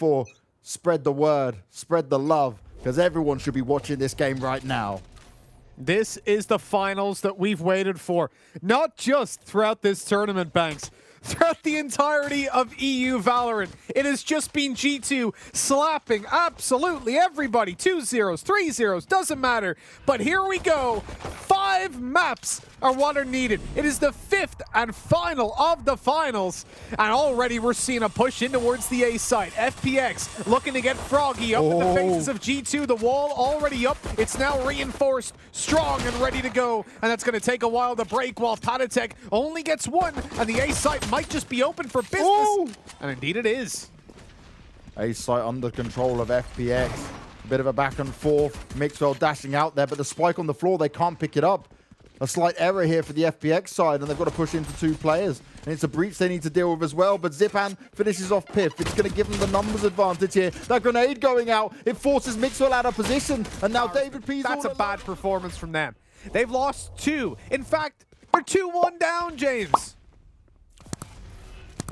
for spread the word, spread the love, because everyone should be watching this game right now. This is the finals that we've waited for, not just throughout this tournament, Banks. Throughout the entirety of EU Valorant, it has just been G2 slapping absolutely everybody. 2-0s, 3-0s, doesn't matter. But here we go. 5 maps are what are needed. It is the 5th and final of the finals. And already we're seeing a push in towards the A site. FPX looking to get froggy up in the faces of G2. The wall already up. It's now reinforced, strong and ready to go. And that's going to take a while to break while Patatek only gets 1. And the A site might just be open for business. Ooh. And indeed it is. A site under control of FPX. A bit of a back and forth. Mixwell dashing out there, but the spike on the floor, they can't pick it up. A slight error here for the FPX side, and they've got to push into 2 players. And it's a breach they need to deal with as well, but Zipan finishes off Piff. It's going to give them the numbers advantage here. That grenade going out, it forces Mixwell out of position, and now David P's That's a bad performance from them. They've lost 2. In fact, they're 2-1 down, James.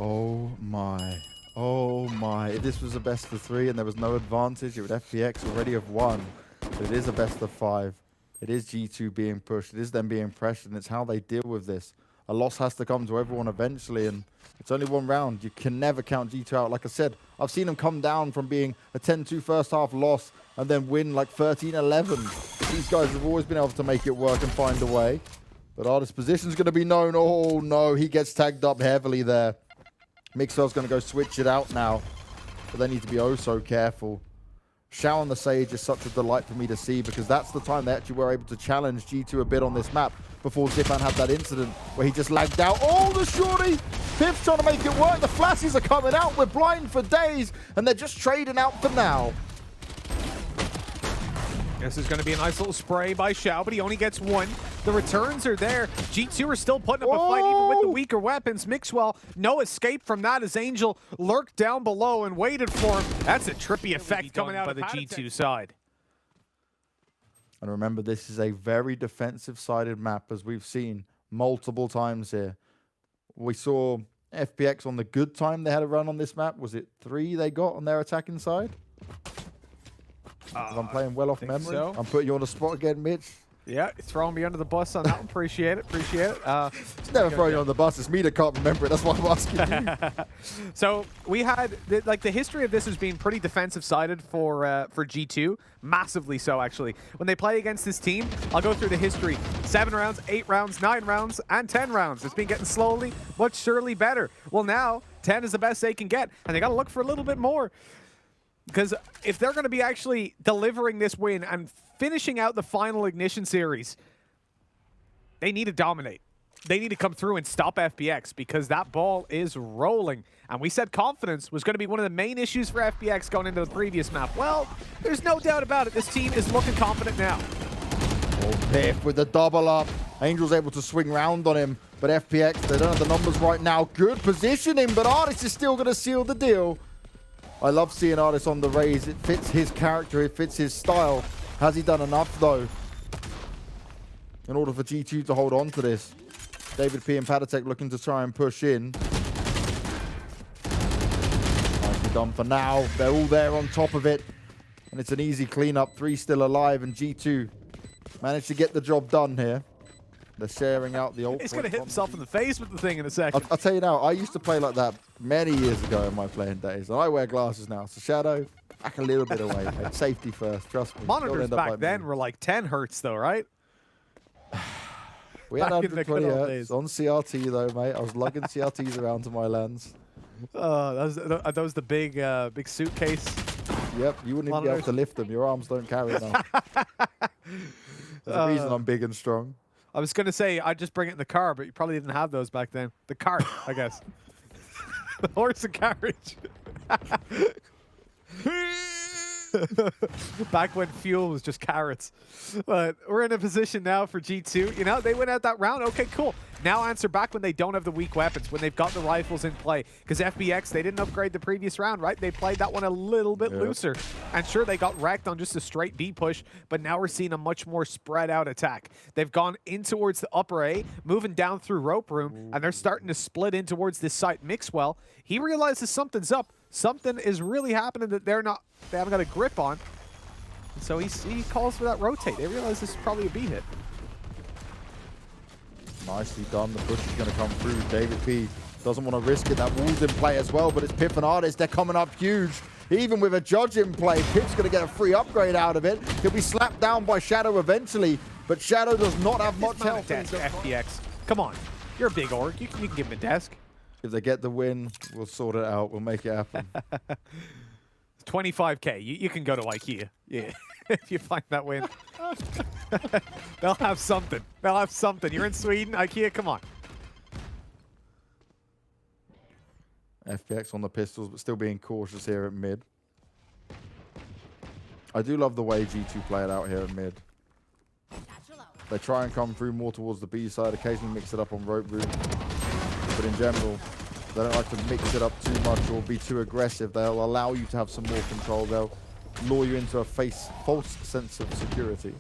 Oh my. Oh my. If this was a best of 3 and there was no advantage, it would FPX already have won. But it is a best of 5. It is G2 being pushed. It is them being pressured, and it's how they deal with this. A loss has to come to everyone eventually, and it's only 1 round. You can never count G2 out. Like I said, I've seen them come down from being a 10-2 first half loss and then win like 13-11. These guys have always been able to make it work and find a way. But Artist's position is going to be known. Oh no, he gets tagged up heavily there. Mixwell's going to go switch it out now, but they need to be oh so careful. Shao on the Sage is such a delight for me to see, because that's the time they actually were able to challenge G2 a bit on this map before Zipan had that incident where he just lagged out. Oh, the shorty! Piff's trying to make it work. The flashes are coming out. We're blind for days, and they're just trading out for now. This is going to be a nice little spray by Shao, but he only gets 1. The returns are there. G2 are still putting up a fight even with the weaker weapons. Mixwell, no escape from that as Angel lurked down below and waited for him. That's a trippy effect coming out by the G2 side. And remember, this is a very defensive-sided map, as we've seen multiple times here. We saw FPX on the good time they had a run on this map. Was it 3 they got on their attacking side? I'm playing well off memory. So. I'm putting you on the spot again, Mitch. Yeah, throwing me under the bus on that one. Appreciate it. Appreciate it. It's never throwing you on the bus. It's me that can't remember it. That's why I'm asking you. So we had the history of this has been pretty defensive-sided for G2, massively so actually. When they play against this team, I'll go through the history: 7 rounds, 8 rounds, 9 rounds, and 10 rounds. It's been getting slowly, but surely better. Well, now 10 is the best they can get, and they got to look for a little bit more. Because if they're going to be actually delivering this win and finishing out the final Ignition series, they need to dominate. They need to come through and stop FPX, because that ball is rolling. And we said confidence was going to be one of the main issues for FPX going into the previous map. Well, there's no doubt about it. This team is looking confident now. Oh, Piff with the double up. Angel's able to swing round on him, but FPX, they don't have the numbers right now. Good positioning, but Artist is still going to seal the deal. I love seeing Artist on the raise. It fits his character. It fits his style. Has he done enough, though, in order for G2 to hold on to this? David P and Patatek looking to try and push in. Nicely done for now. They're all there on top of it. And it's an easy cleanup. 3 still alive, and G2 managed to get the job done here. They're sharing out the ult. He's going to hit himself in the face with the thing in a second. I'll tell you now, I used to play like that many years ago in my playing days. And I wear glasses now. So Shadow, back a little bit away, mate. Safety first, trust me. Monitors back then were like 10 hertz though, right? We had 120 hertz on CRT though, mate. I was lugging CRTs around to my lands. That was the big big suitcase. Yep, you wouldn't even be able to lift them. Your arms don't carry it now. There's a reason I'm big and strong. I was going to say I'd just bring it in the car, but you probably didn't have those back then. The cart, I guess. The horse and carriage. Back when fuel was just carrots. But we're in a position now for G2. You know, they went out that round. Okay, cool. Now answer back when they don't have the weak weapons, when they've got the rifles in play. Because FPX, they didn't upgrade the previous round, right? They played that one a little bit looser. And sure, they got wrecked on just a straight B push, but now we're seeing a much more spread out attack. They've gone in towards the upper A, moving down through rope room, and they're starting to split in towards this site. Mixwell, he realizes something's up. something is really happening that they haven't got a grip on. And so he calls for that rotate. They realize this is probably a B hit. Nicely done. The push is going to come through. David P doesn't want to risk it. That wall's in play as well, but it's Pip and Artist. They're coming up huge. Even with a judge in play, Pip's going to get a free upgrade out of it. He'll be slapped down by Shadow eventually, but Shadow does not have much health. Desk, FPX. Come on. You're a big orc. You can give him a desk. If they get the win, we'll sort it out. We'll make it happen. 25K. You can go to IKEA. Yeah. If you find that win. They'll have something. They'll have something. You're in Sweden, IKEA, come on. FPX on the pistols, but still being cautious here at mid. I do love the way G2 play it out here at mid. They try and come through more towards the B side, occasionally mix it up on rope room. But in general, they don't like to mix it up too much or be too aggressive. They'll allow you to have some more control. They'll lure you into a false sense of security.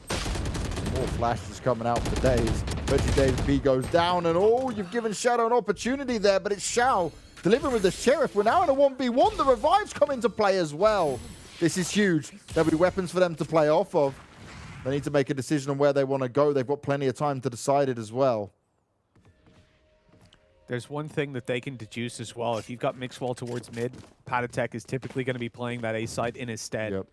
More flashes coming out for days. Reggie David B goes down, and oh, you've given Shadow an opportunity there, but it's Shao delivering with the Sheriff. We're now in a 1v1. The revives come into play as well. This is huge. There'll be weapons for them to play off of. They need to make a decision on where they want to go. They've got plenty of time to decide it as well. There's one thing that they can deduce as well. If you've got Mixwell towards mid, Patatek is typically going to be playing that A side in his stead. Yep.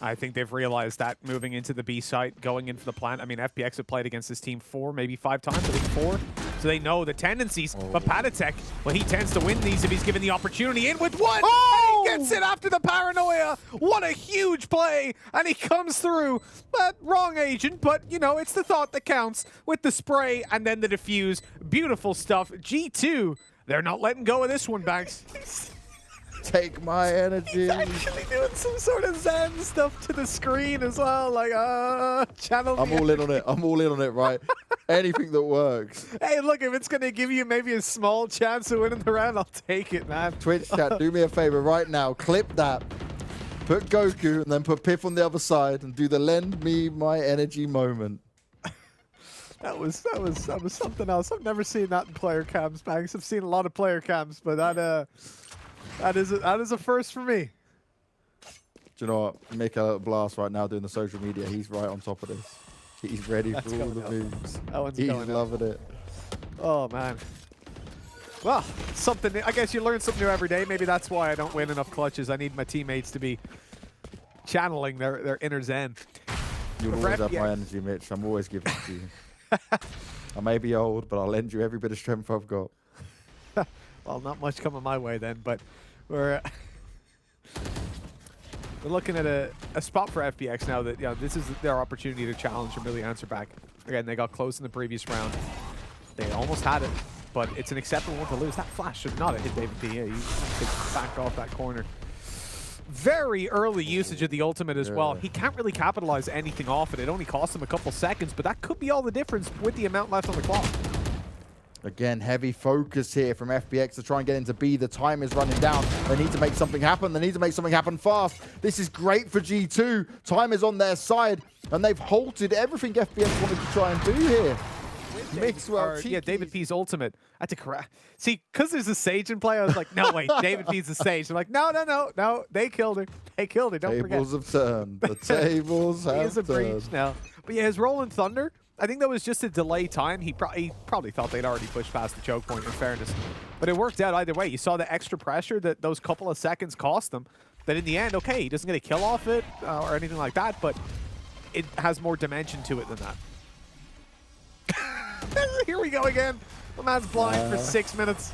I think they've realized that moving into the B site, going in for the plant. I mean, FPX have played against this team 4, maybe 5 times, I think 4. So they know the tendencies. Oh. But Patatek, well, he tends to win these if he's given the opportunity in with one. Oh! And he gets it after the paranoia. What a huge play. And he comes through. Wrong agent, but, you know, it's the thought that counts with the spray and then the defuse. Beautiful stuff. G2, they're not letting go of this one, Banks. Take my energy. He's actually doing some sort of Zen stuff to the screen as well, like, channel. I'm all in on it. I'm all in on it, right? Anything that works. Hey, look, if it's going to give you maybe a small chance of winning the round, I'll take it, man. Twitch chat, do me a favor right now. Clip that. Put Goku and then put Piff on the other side and do the lend me my energy moment. That was something else. I've never seen that in player cams, Banks. I've seen a lot of player cams, but that is a first for me. Do you know what? Mick Blast right now doing the social media. He's right on top of this. He's ready for all the moves. He's loving it. Oh, man. Well, something new. I guess you learn something new every day. Maybe that's why I don't win enough clutches. I need my teammates to be channeling their inner zen. You'll always have my energy, Mitch. I'm always giving it to you. I may be old, but I'll lend you every bit of strength I've got. Well, not much coming my way then, but we're looking at a spot for FPX now that, you know, this is their opportunity to challenge and really answer back. Again, they got close in the previous round. They almost had it, but it's an acceptable one to lose. That flash should not have hit David P. Yeah, he backed off that corner. Very early usage of the ultimate as well. He can't really capitalize anything off it. It only cost him a couple seconds, but that could be all the difference with the amount left on the clock. Again, heavy focus here from FPX to try and get into B. The time is running down. They need to make something happen. They need to make something happen fast. This is great for G2. Time is on their side, and they've halted everything FPX wanted to try and do here. Yeah, David P's ultimate. I had to correct. See, because there's a Sage in play, I was like, no, wait, David P's the Sage. I'm like, no. They killed her. They killed her. Don't forget. Tables have turned. The tables have turned. He is a breach now. But yeah, his Rolling Thunder, I think that was just a delay time. He probably thought they'd already pushed past the choke point, in fairness. But it worked out either way. You saw the extra pressure that those couple of seconds cost them. That in the end, okay, he doesn't get a kill off it or anything like that, but it has more dimension to it than that. Here we go again. The man's blind for 6 minutes.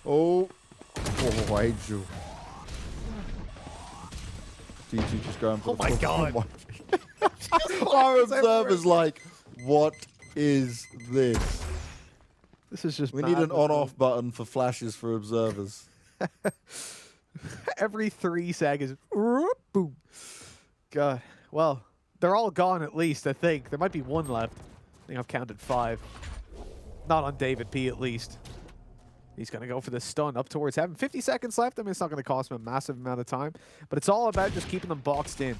Oh, Angel. DG just going for the my God. Our observer's like, what is this? This is just We need an on-off button for flashes for observers. Every 3 seconds. Boom. God. Well, they're all gone at least, I think. There might be one left. I think I've counted 5. Not on David P, at least. He's going to go for the stun up towards heaven. 50 seconds left. I mean, it's not going to cost him a massive amount of time. But it's all about just keeping them boxed in.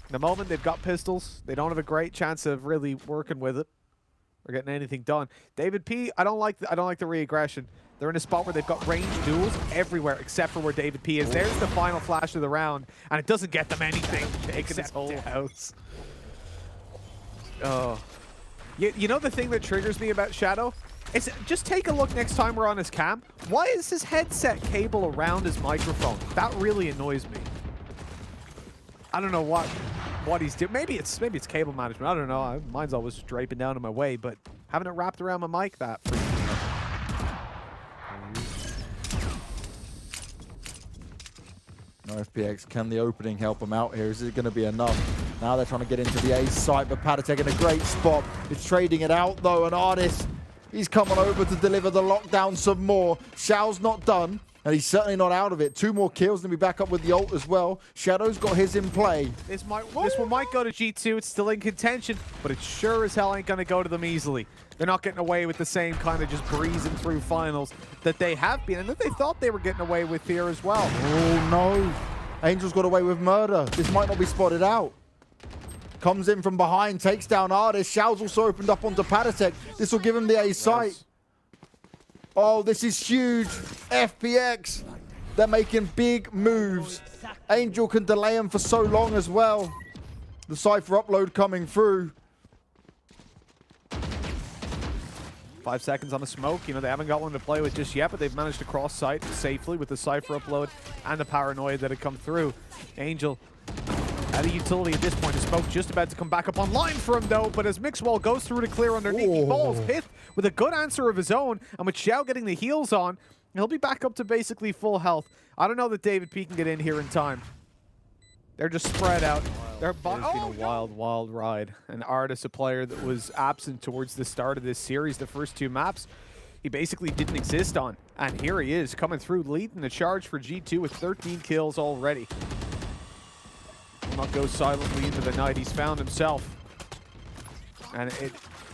The moment they've got pistols, they don't have a great chance of really working with it. or getting anything done. David P, I don't like the re-aggression. They're in a spot where they've got ranged duels everywhere except for where David P is. There's the final flash of the round, and it doesn't get them anything. Taking his whole house. Oh. You know the thing that triggers me about Shadow? It's just take a look next time we're on his cam. Why is his headset cable around his microphone? That really annoys me. I don't know what he's doing. Maybe it's cable management. I don't know. Mine's always just draping down in my way, but having it wrapped around my mic, that freaks me out. No FPX, can the opening help him out here? Is it going to be enough? Now they're trying to get into the A site, but Patatek in a great spot. It's trading it out though, and Artist, he's coming over to deliver the lockdown some more. Xiao's not done, and he's certainly not out of it. 2 more kills, and be back up with the ult as well. Shadow's got his in play. This one might go to G2. It's still in contention, but it sure as hell ain't going to go to them easily. They're not getting away with the same kind of just breezing through finals that they have been, and that they thought they were getting away with here as well. Oh no, Angel's got away with murder. This might not be spotted out. Comes in from behind, takes down Artist. Xiao's also opened up onto Patatek. This will give him the A site. Oh, this is huge. FPX, they're making big moves. Angel can delay him for so long as well. The Cypher upload coming through. 5 seconds on the smoke. You know, they haven't got one to play with just yet, but they've managed to cross site safely with the Cypher upload and the paranoia that had come through. Angel out of utility at this point. The smoke just about to come back up online for him, though, but as Mixwell goes through to clear underneath, he falls Pith with a good answer of his own, and with Xiao getting the heals on, he'll be back up to basically full health. I don't know that David P can get in here in time. They're just spread out. It's been a wild, wild ride. An Artist, a player that was absent towards the start of this series, the first 2 maps, he basically didn't exist on. And here he is, coming through, leading the charge for G2 with 13 kills already. Will not go silently into the night. He's found himself. And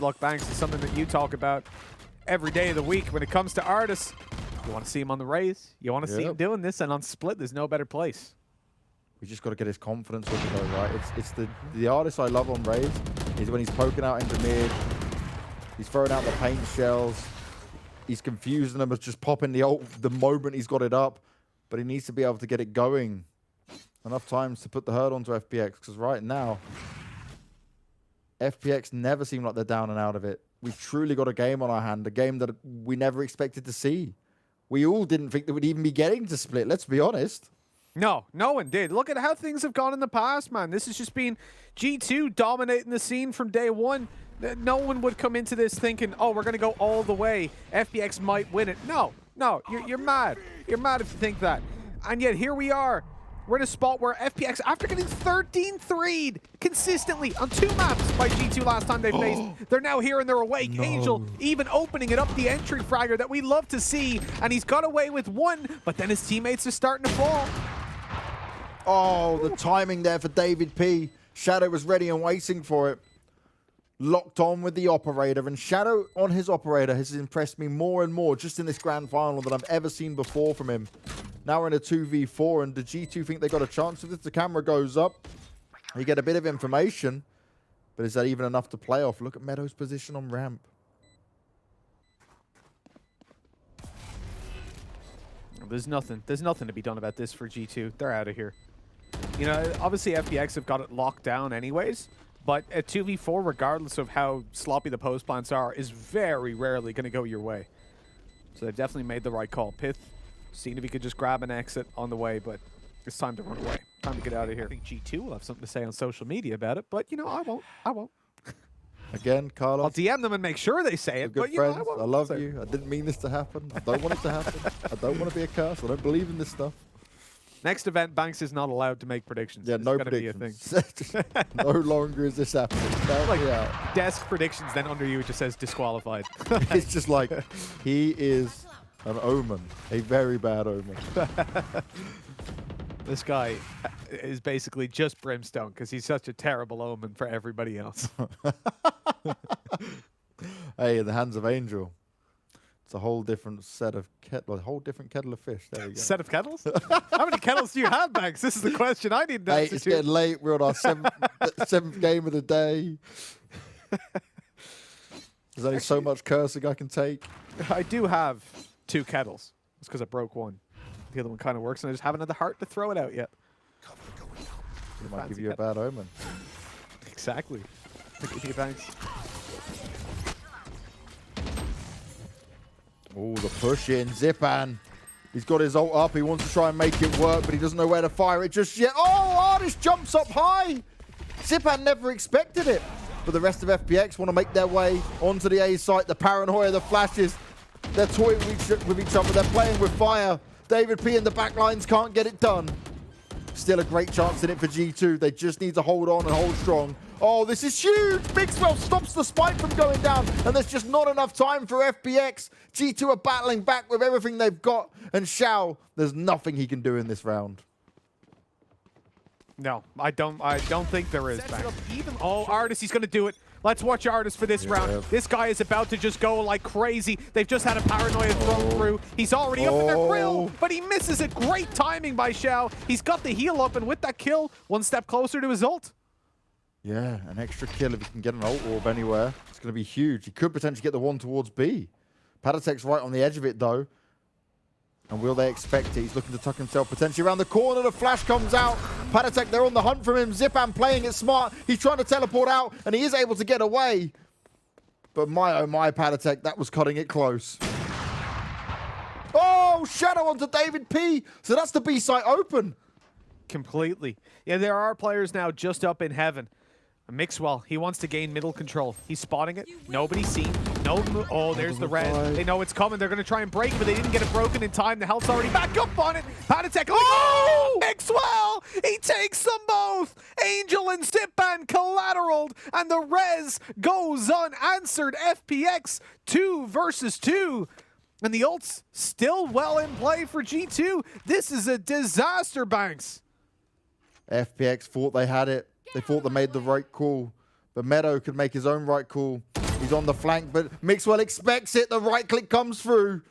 look, Banks, is something that you talk about every day of the week when it comes to Artists. You want to see him on the Rays. You want to see him doing this, and on Split, there's no better place. We just got to get his confidence with it though, right? It's the Artist I love on Rays is when he's poking out into mid, he's throwing out the paint shells, he's confusing them as just popping the ult the moment he's got it up, but he needs to be able to get it going enough times to put the hurt onto FPX, because right now, FPX never seem like they're down and out of it. We've truly got a game on our hand, a game that we never expected to see. We all didn't think that we'd even be getting to Split, let's be honest. No, no one did. Look at how things have gone in the past, man. This has just been G2 dominating the scene from day one. No one would come into this thinking, oh, we're going to go all the way. FPX might win it. No, you're mad. You're mad if you think that. And yet here we are. We're in a spot where FPX, after getting 13-3'd consistently on 2 maps by G2 last time they faced, they're now here and they're awake. No. Angel even opening it up, the entry fragger that we love to see, and he's got away with 1, but then his teammates are starting to fall. Oh, the timing there for David P. Shadow was ready and waiting for it. Locked on with the operator, and Shadow on his operator has impressed me more and more just in this grand final than I've ever seen before from him. Now we're in a 2v4, and the G2 think they got a chance. If the camera goes up, you get a bit of information, but is that even enough to play off? Look at Meadow's position on ramp. There's nothing to be done about this for G2. They're out of here. You know, obviously FPX have got it locked down anyways, but a 2v4, regardless of how sloppy the post plants are, is very rarely going to go your way. So they've definitely made the right call. Pith, seeing if he could just grab an exit on the way, but it's time to run away. Time to get out of here. I think G2 will have something to say on social media about it, but, you know, I won't. Again, Carlos. I'll DM them and make sure they say it, but, you know, I won't. I love you. I didn't mean this to happen. I don't want it to happen. I don't want to be a curse. I don't believe in this stuff. Next event, Banks is not allowed to make predictions. Yeah, no predictions. No longer is this happening. Like desk predictions, then under you it just says disqualified. It's just like, he is an omen. A very bad omen. This guy is basically just Brimstone because he's such a terrible omen for everybody else. Hey, in the hands of Angel, it's a whole different set of a whole different kettle of fish. There we go. Set of kettles? How many kettles do you have, Banks? This is the question I need to answer. Hey, it's getting late. We're on our seventh game of the day. There's only so much cursing I can take. I do have 2 kettles. It's because I broke one. The other one kind of works, and I just haven't had the heart to throw it out yet. It might give you a bad omen. Exactly. Thanks. Oh, the push in. Zipan. He's got his ult up. He wants to try and make it work, but he doesn't know where to fire it just yet. Oh, Artist jumps up high. Zipan never expected it. But the rest of FPX want to make their way onto the A site. The paranoia, the flashes. They're toying with each other. They're playing with fire. David P and the backlines can't get it done. Still a great chance in it for G2. They just need to hold on and hold strong. Oh, this is huge. Mixwell stops the spike from going down, and there's just not enough time for FPX. G2 are battling back with everything they've got, and Xiao, there's nothing he can do in this round. No, I don't think there is. Oh, Artist, he's going to do it. Let's watch Artist for this round. This guy is about to just go like crazy. They've just had a paranoia thrown through. He's already up in their grill, but he misses it. Great timing by Xiao. He's got the heal up, and with that kill, 1 step closer to his ult. Yeah, an extra kill if he can get an ult orb anywhere. It's going to be huge. He could potentially get the one towards B. Patatek's right on the edge of it, though. And will they expect it? He's looking to tuck himself potentially around the corner. The flash comes out. Patatek, they're on the hunt for him. Zipan playing it smart. He's trying to teleport out, and he is able to get away. But my, oh my, Patatek, that was cutting it close. Oh, Shadow onto David P. So that's the B site open. Completely. Yeah, there are players now just up in heaven. Mixwell, he wants to gain middle control. He's spotting it. Nobody's seen. Oh, there's the red. They know it's coming. They're going to try and break, but they didn't get it broken in time. The health's already back up on it. Patatek. Oh! Mixwell! He takes them both. Angel and Zipan collateraled, and the res goes unanswered. FPX 2 versus 2. And the ult's still well in play for G2. This is a disaster, Banks. FPX thought they had it. They thought they made the right call. But Meadow could make his own right call. He's on the flank, but Mixwell expects it. The right click comes through.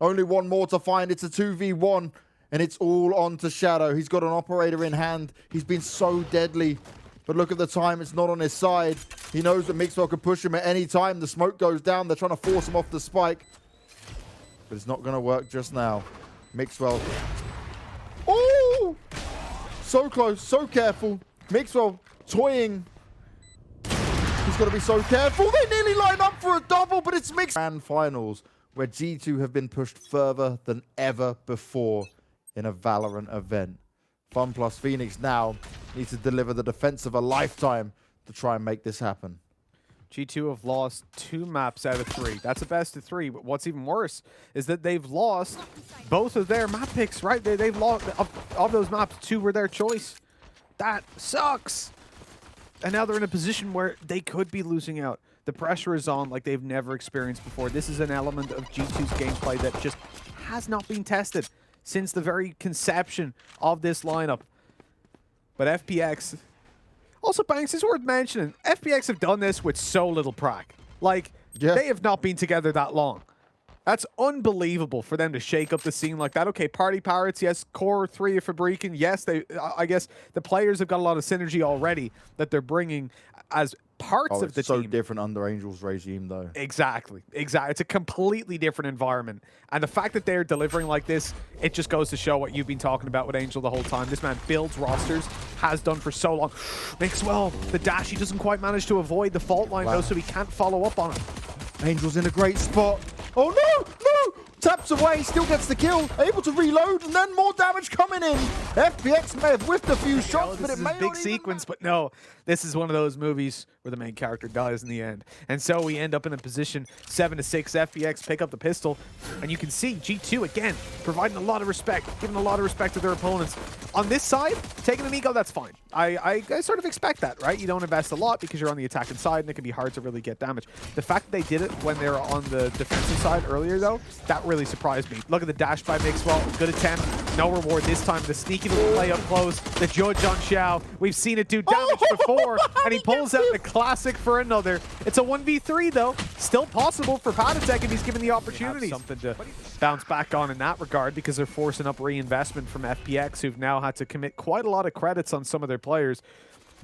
Only one more to find. It's a 2v1, and it's all on to Shadow. He's got an operator in hand. He's been so deadly. But look at the time. It's not on his side. He knows that Mixwell could push him at any time. The smoke goes down. They're trying to force him off the spike. But it's not going to work just now. Mixwell. Oh! So close. So careful. Mixwell toying. He's got to be so careful. They nearly line up for a double, but it's Mixwell. Grand finals where G2 have been pushed further than ever before in a Valorant event. FunPlus Phoenix now needs to deliver the defense of a lifetime to try and make this happen. G2 have lost 2 maps out of 3. That's a best of 3, but what's even worse is that they've lost both of their map picks, right? They've lost, of those maps, 2 were their choice. That sucks. And now they're in a position where they could be losing out. The pressure is on like they've never experienced before. This is an element of G2's gameplay that just has not been tested since the very conception of this lineup. But FPX... Also, Banks, it's worth mentioning, FPX have done this with so little prac. Like, they have not been together that long. That's unbelievable for them to shake up the scene like that. Okay, Party Pirates, yes. Core 3 of Fabrican, yes. I guess the players have got a lot of synergy already that they're bringing as parts of the team. It's so different under Angel's regime, though. Exactly. Exactly. It's a completely different environment. And the fact that they're delivering like this, it just goes to show what you've been talking about with Angel the whole time. This man builds rosters, has done for so long. Mixwell, the dash, he doesn't quite manage to avoid the fault line, though, so he can't follow up on it. Angel's in a great spot. Oh, no! No! Taps away, still gets the kill, able to reload, and then more damage coming in. FPX may have whiffed a few shots, but it may not even big sequence, but no. This is one of those movies where the main character dies in the end. And so we end up in a position 7-6. FPX pick up the pistol, and you can see G2 again providing a lot of respect, giving a lot of respect to their opponents. On this side, taking an eco, that's fine. I sort of expect that, right? You don't invest a lot because you're on the attacking side, and it can be hard to really get damage. The fact that they did it when they were on the defensive side earlier, though, that really surprised me. Look at the dash by Mixwell. Good attempt. No reward this time. The sneaky little play up close. The judge on Xiao. We've seen it do damage before, and he pulls out the classic for another. It's a 1v3, though. Still possible for Patatek if he's given the opportunity. Something to bounce back on in that regard because they're forcing up reinvestment from FPX, who've now had to commit quite a lot of credits on some of their players.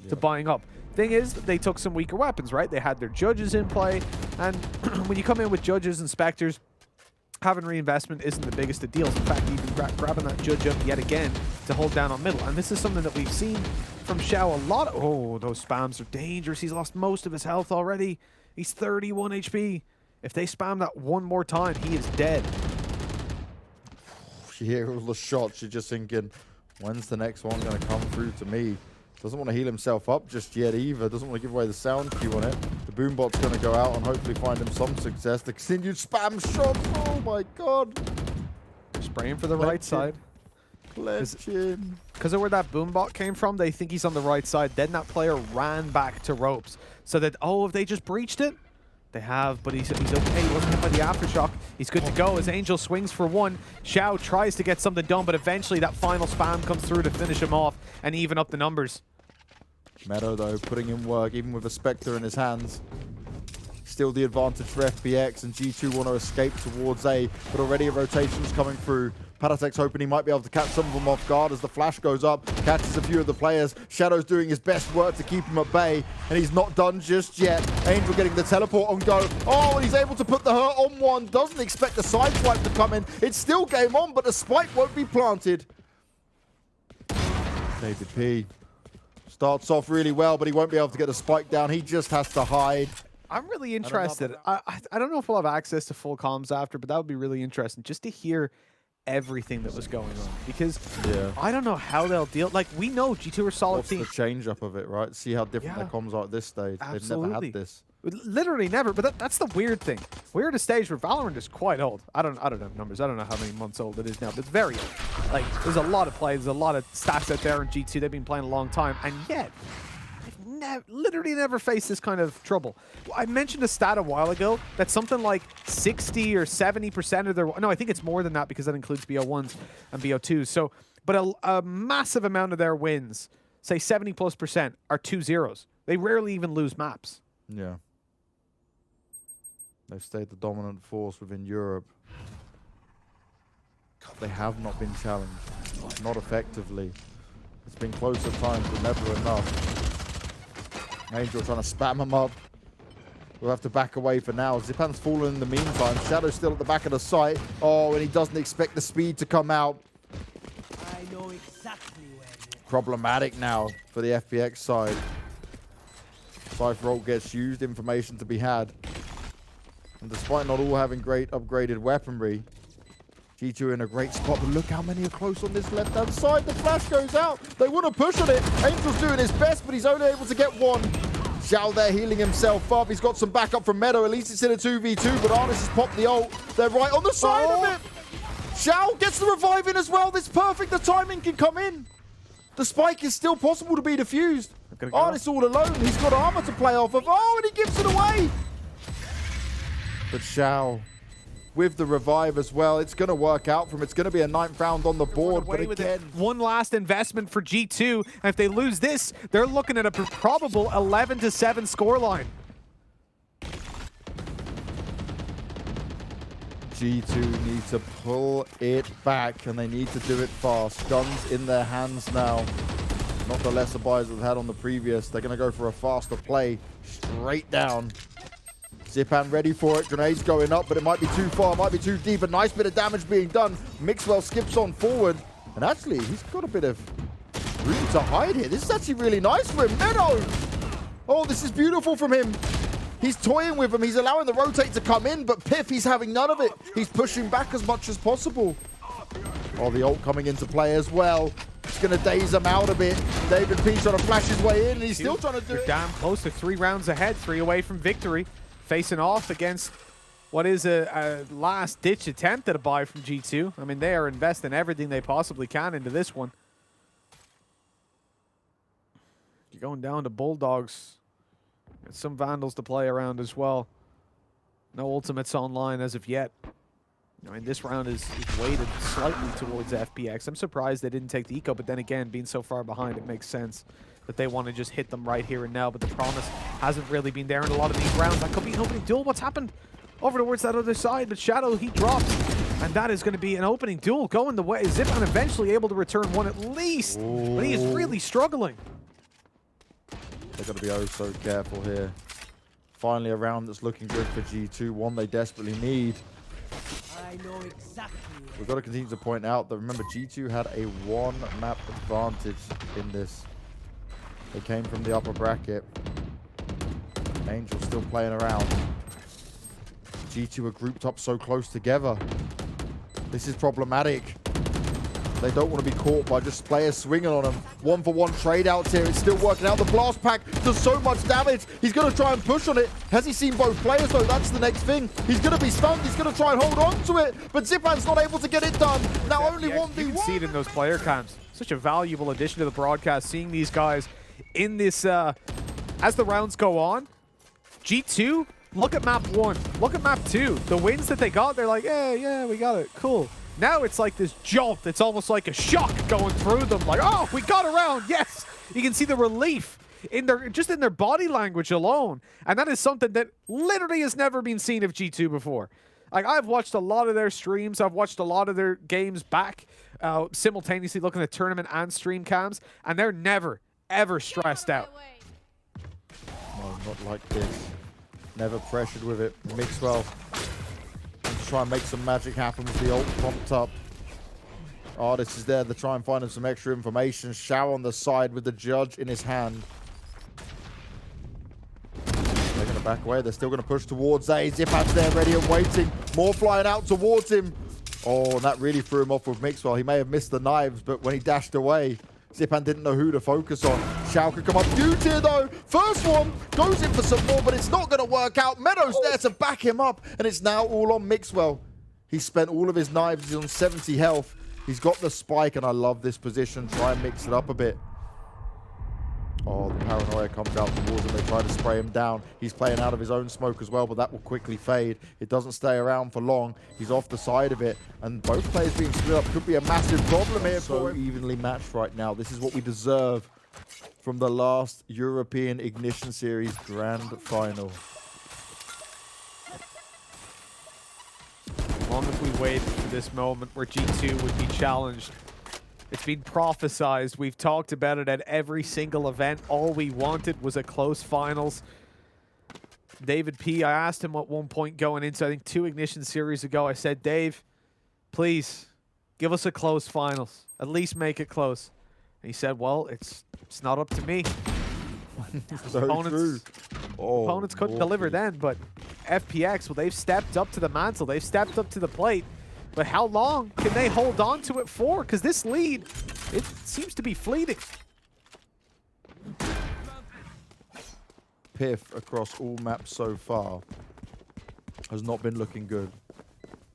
to buying up. Thing is, they took some weaker weapons, right? They had their judges in play, and when you come in with judges and specters, having reinvestment isn't the biggest of deals. In fact, even grabbing that judge up yet again to hold down on middle. And this is something that we've seen from Xiao a lot. Oh, those spams are dangerous. He's lost most of his health already. He's 31 HP. If they spam that one more time, he is dead. You hear all the shots, you're just thinking, when's the next one going to come through to me? Doesn't want to heal himself up just yet either. Doesn't want to give away the sound cue on it. The boombot's going to go out and hopefully find him some success. The continued spam shot. Oh my god. They're spraying for the right side. Because of where that boombot came from, they think he's on the right side. Then that player ran back to ropes. So that, oh, have they just breached it? They have, but he's okay. He wasn't hit by the aftershock. He's good to go as Angel swings for one. Xiao tries to get something done, but eventually that final spam comes through to finish him off and even up the numbers. Meadow, though, putting in work, even with a Spectre in his hands. Still the advantage for FPX, and G2 want to escape towards A, but already a rotation's coming through. Paratek's hoping he might be able to catch some of them off guard as the flash goes up, catches a few of the players. Shadow's doing his best work to keep him at bay, and he's not done just yet. Angel getting the teleport on go. Oh, and he's able to put the hurt on one. Doesn't expect the side swipe to come in. It's still game on, but the spike won't be planted. David P starts off really well, but he won't be able to get the spike down. He just has to hide. I'm really interested. I don't know if we'll have access to full comms after, but that would be really interesting just to hear everything that was going on, because I don't know how they'll deal. Like, we know G2 are solid team. What's the change up of it, right? See how different their comms are at this stage. Absolutely. They've never had this. Literally never, but that's the weird thing. We're at a stage where Valorant is quite old. I don't know numbers. I don't know how many months old it is now, but it's very old. Like, there's a lot of plays, there's a lot of stats out there in G2. They've been playing a long time, and yet they've literally never faced this kind of trouble. I mentioned a stat a while ago that something like 60 or 70% of their, no, I think it's more than that because that includes BO1s and BO2s. So, but a massive amount of their wins, say 70+%, are 2-0s. They rarely even lose maps. Yeah. They've stayed the dominant force within Europe. God, they have not been challenged. Not effectively. It's been close at times, but never enough. Angel trying to spam him up. We'll have to back away for now. Zipan's fallen in the meantime. Shadow's still at the back of the site. Oh, and he doesn't expect the speed to come out. I know exactly where you are. Problematic now for the FPX side. Cypher ult gets used, information to be had. And despite not all having great upgraded weaponry, G2 in a great spot, but look how many are close on this left-hand side. The flash goes out. They want to push on it. Angel's doing his best, but he's only able to get one. Xiao there healing himself up. He's got some backup from Meadow. At least it's in a 2v2, but Arnis has popped the ult. They're right on the side of it. Xiao gets the revive in as well. This perfect. The timing can come in. The spike is still possible to be defused. Arnis all alone. He's got armor to play off of. Oh, and he gives it away. But Xiao with the revive as well, it's going to work out for him. It's going to be a 9th round on the board, but again, one last investment for G2, and if they lose this, they're looking at a probable 11-7 scoreline. G2 need to pull it back, and they need to do it fast. Guns in their hands now. Not the lesser buys they've had on the previous. They're going to go for a faster play, straight down. Zipan ready for it. Grenades going up, but it might be too far, might be too deep. A nice bit of damage being done. Mixwell skips on forward. And actually, he's got a bit of room to hide here. This is actually really nice for him. Meadow! Oh, this is beautiful from him. He's toying with him. He's allowing the rotate to come in, but Piff, he's having none of it. He's pushing back as much as possible. Oh, the ult coming into play as well. It's going to daze him out a bit. David P trying to flash his way in, and he's still trying to do it. Damn close to 3 rounds ahead, 3 away from victory. Facing off against what is a last-ditch attempt at a buy from G2. I mean, they are investing everything they possibly can into this one. You're going down to Bulldogs. Got some Vandals to play around as well. No ultimates online as of yet. I mean, this round is weighted slightly towards FPX. I'm surprised they didn't take the eco, but then again, being so far behind, it makes sense that they want to just hit them right here and now, but the promise hasn't really been there in a lot of these rounds. That could be an opening duel. What's happened over towards that other side? But Shadow, he drops, and that is going to be an opening duel going the way. Zipan eventually able to return one at least, but he is really struggling. They've got to be oh so careful here. Finally a round that's looking good for G2, one they desperately need. I know exactly where. We've got to continue to point out that, remember, G2 had a one map advantage in this. They came from the upper bracket. Angel still playing around. G2 are grouped up so close together. This is problematic. They don't want to be caught by just players swinging on them. One-for-one trade outs here. It's still working out. The blast pack does so much damage. He's going to try and push on it. Has he seen both players, though? That's the next thing. He's going to be stunned. He's going to try and hold on to it. But Zipan's not able to get it done. Now only 1v1. You can see it in those player cams. Such a valuable addition to the broadcast. Seeing these guys in this, as the rounds go on. G2, look at map 1. Look at map 2. The wins that they got, they're like, yeah, we got it. Cool. Now it's like this jolt. It's almost like a shock going through them. Like, oh, we got around. Yes. You can see the relief in their body language alone. And that is something that literally has never been seen of G2 before. Like, I've watched a lot of their streams. I've watched a lot of their games back, simultaneously looking at tournament and stream cams. And they're never, ever stressed out. No, not like this. Never pressured with it. Mixwell. Try and make some magic happen with the ult pumped up. Artist is there to try and find him some extra information. Shao on the side with the judge in his hand. They're going to back away. They're still going to push towards A. Zipan's there ready and waiting. More flying out towards him. Oh, and that really threw him off with Mixwell. He may have missed the knives, but when he dashed away, Zipan didn't know who to focus on. Shao could come up huge here, though. First one goes in for some more, but it's not going to work out. Meadow's there to back him up, and it's now all on Mixwell. He spent all of his knives. He's on 70 health. He's got the spike, and I love this position. Try and mix it up a bit. Oh, the paranoia comes out towards him. They try to spray him down. He's playing out of his own smoke as well, but that will quickly fade. It doesn't stay around for long. He's off the side of it, and both players being split up could be a massive problem here. So evenly matched right now. This is what we deserve from the last European Ignition Series Grand Final. As long as we wait for this moment where G2 would be challenged. It's been prophesized. We've talked about it at every single event. All we wanted was a close finals. David P., I asked him at one point going into, I think, 2 Ignition series ago, I said, Dave, please, give us a close finals. At least make it close. And he said, well, it's not up to me. Opponents couldn't deliver then, but FPX, well, they've stepped up to the mantle. They've stepped up to the plate. But how long can they hold on to it for? Because this lead, it seems to be fleeting. Piff across all maps so far has not been looking good.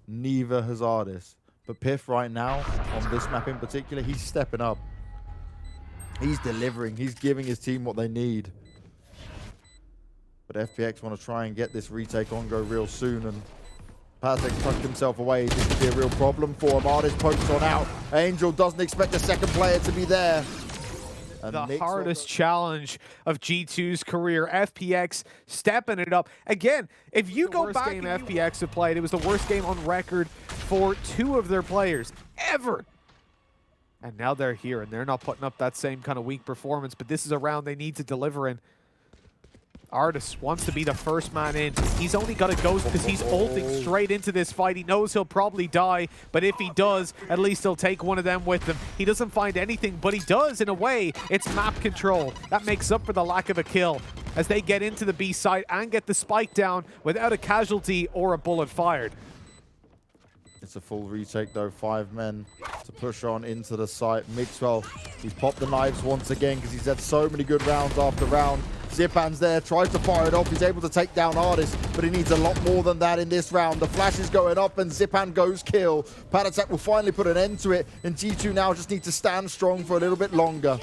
Neither has Artis. But Piff right now, on this map in particular, he's stepping up. He's delivering. He's giving his team what they need. But FPX want to try and get this retake on go real soon, and Pazek tucked himself away. This could be a real problem for him. Artist pokes on out. Angel doesn't expect the second player to be there. And the hardest challenge of G2's career. FPX stepping it up. Again, if you go back game FPX have played, it was the worst game on record for 2 of their players ever. And now they're here, and they're not putting up that same kind of weak performance, but this is a round they need to deliver in. Artis wants to be the first man in. He's only got a ghost because he's ulting straight into this fight. He knows he'll probably die, but if he does, at least he'll take one of them with him. He doesn't find anything, but he does in a way. It's map control. That makes up for the lack of a kill as they get into the B site and get the spike down without a casualty or a bullet fired. It's a full retake though. 5 men to push on into the site. Mixwell, he's popped the knives once again because he's had so many good rounds after round. Zipan's there, tries to fire it off. He's able to take down Artis, but he needs a lot more than that in this round. The flash is going up and Zipan goes kill. Padatak will finally put an end to it, and G2 now just need to stand strong for a little bit longer.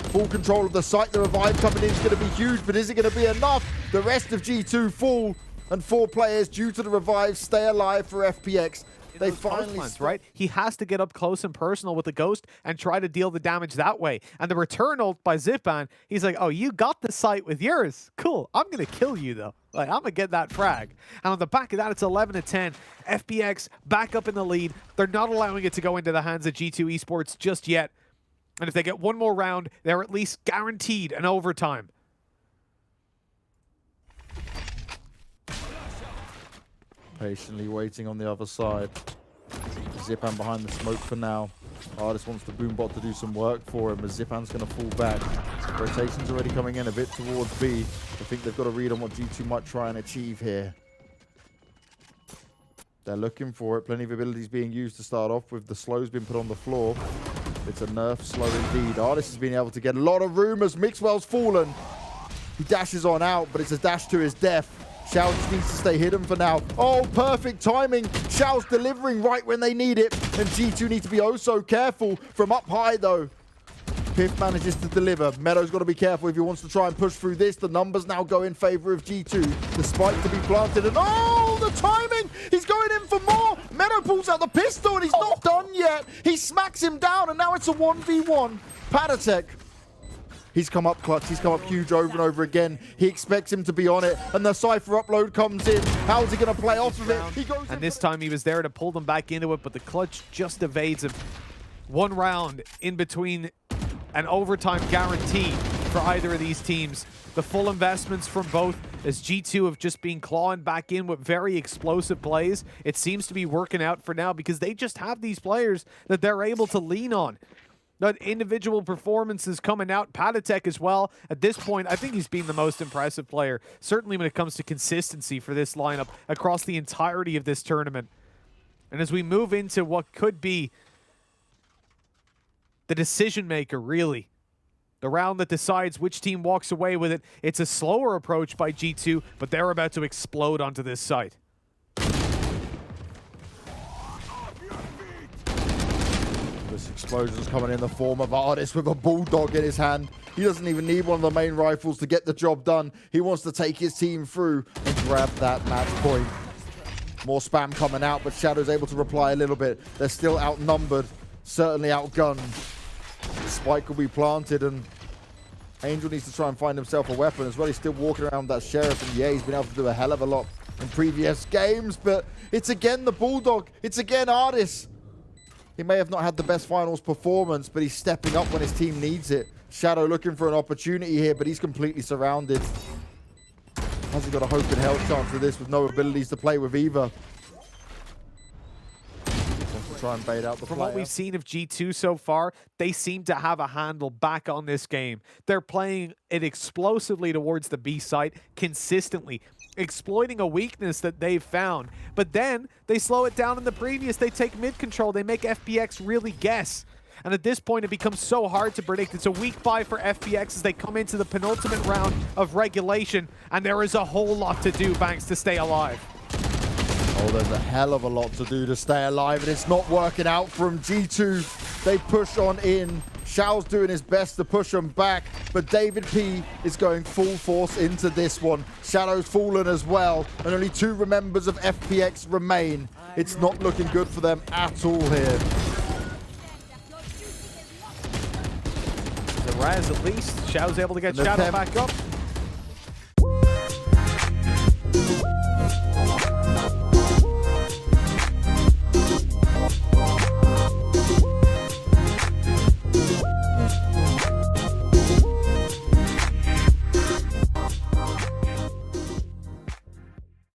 Full control of the site. The revive coming in is going to be huge, but is it going to be enough? The rest of G2 full, and 4 players due to the revive stay alive for FPX. They finally right? He has to get up close and personal with the ghost and try to deal the damage that way. And the return ult by Zipan, he's like, oh, you got the site with yours. Cool. I'm going to kill you, though. Like, I'm going to get that frag. And on the back of that, it's 11-10. FPX back up in the lead. They're not allowing it to go into the hands of G2 Esports just yet. And if they get one more round, they're at least guaranteed an overtime. Patiently waiting on the other side. Zipan behind the smoke for now. Artist wants the Boombot to do some work for him as Zipan's going to fall back. Rotation's already coming in a bit towards B. I think they've got a read on what G2 might try and achieve here. They're looking for it. Plenty of abilities being used to start off with. The slow's been put on the floor. It's a nerf slow indeed. Artist has been able to get a lot of room as Mixwell's fallen. He dashes on out, but it's a dash to his death. Xiao just needs to stay hidden for now. Oh, perfect timing. Xiao's delivering right when they need it. And G2 need to be oh so careful from up high, though. Piff manages to deliver. Meadow's got to be careful if he wants to try and push through this. The numbers now go in favor of G2. The spike to be planted. And oh, the timing! He's going in for more. Meadow pulls out the pistol and he's not done yet. He smacks him down and now it's a 1v1. Patatek. He's come up clutch. He's come up huge over and over again. He expects him to be on it. And the Cypher upload comes in. How's he going to play off of it? He goes and this time he was there to pull them back into it, but the clutch just evades him. One round in between an overtime guarantee for either of these teams. The full investments from both as G2 have just been clawing back in with very explosive plays. It seems to be working out for now because they just have these players that they're able to lean on. That individual performances coming out. Patatek as well. At this point, I think he's been the most impressive player, certainly when it comes to consistency for this lineup across the entirety of this tournament. And as we move into what could be the decision maker, really, the round that decides which team walks away with it, it's a slower approach by G2, but they're about to explode onto this site. This explosion's coming in the form of Artist with a bulldog in his hand. He doesn't even need one of the main rifles to get the job done. He wants to take his team through and grab that match point. More spam coming out, but Shadow's able to reply a little bit. They're still outnumbered, certainly outgunned. The spike will be planted and Angel needs to try and find himself a weapon as well. He's still walking around that Sheriff, and yeah, he's been able to do a hell of a lot in previous games, but it's again the bulldog. It's again Artist. He may have not had the best finals performance, but he's stepping up when his team needs it. Shadow looking for an opportunity here, but he's completely surrounded. Has he got a hope in hell chance of this with no abilities to play with either? Wants to try and bait out the From player. what we've seen of G2 so far, they seem to have a handle back on this game. They're playing it explosively towards the B site consistently, exploiting a weakness that they've found. But then they slow it down in the previous. They take mid control. They make FPX really guess. And at this point, it becomes so hard to predict. It's a weak buy for FPX as they come into the penultimate round of regulation. And there is a whole lot to do, Banks, to stay alive. Oh, there's a hell of a lot to do to stay alive, and it's not working out from G2. They push on in. Xiao's doing his best to push them back, but David P is going full force into this one. Shadow's fallen as well, and only 2 members of FPX remain. It's not looking good for them at all here. The Raz, at least. Xiao's able to get Shadow back up.